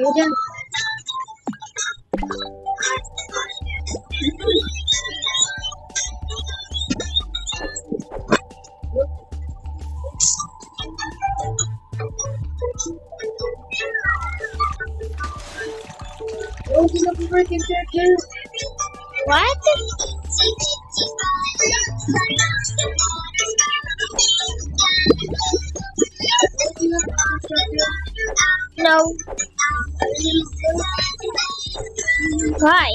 Ayan. Oh, hindi na po working circle. What? No. Why?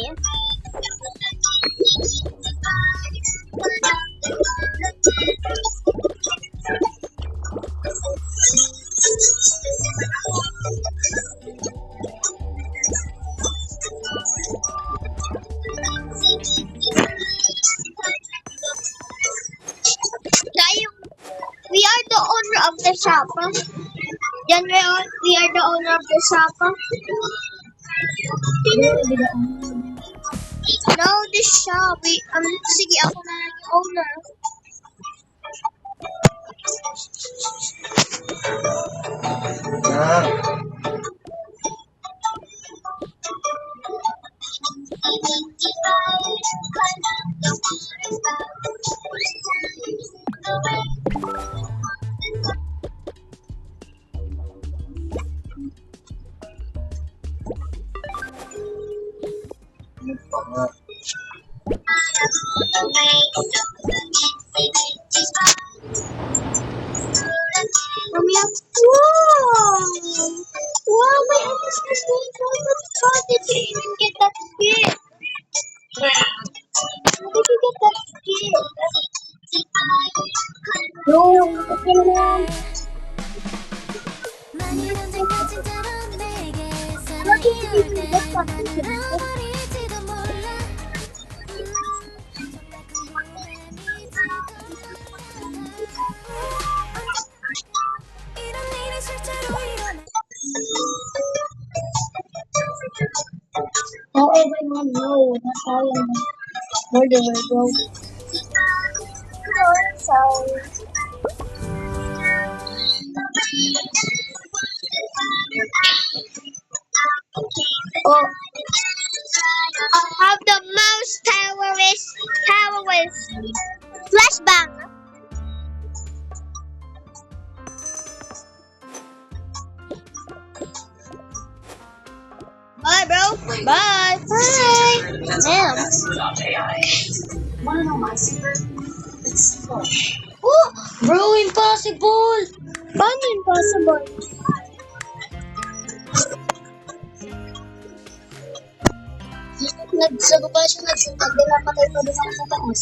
We are the owner of the shop. Then we are the owner of the shop. No, the shop. Sige, ako na lang yung owner. Wow! Wow, my office is really cool. How did you even get that skin? How did you get that skin? No, okay lang. How did you even get that skin? Now everyone knows that's how where they will go. Oh, I have the most terrorist flashbang. Bye, bro. Bye. Bye. Wanna know my secret? It's simple. Oh, bro, impossible! Paano impossible? Sa baba siya nagsintag, napatay pa doon sa taas.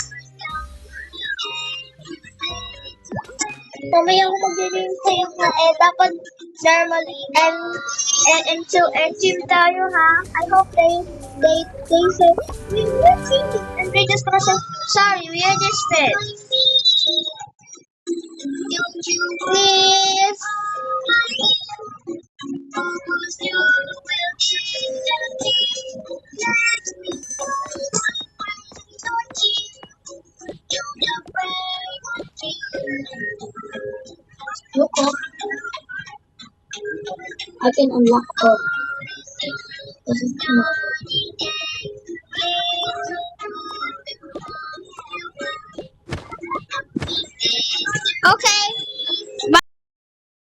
Mamaya ako mag-game sa'yo nga dapat normally and team tayo ha. I hope they say we're team and they just gonna say sorry, we are just friends. Please. Look up. I can unlock up. Okay.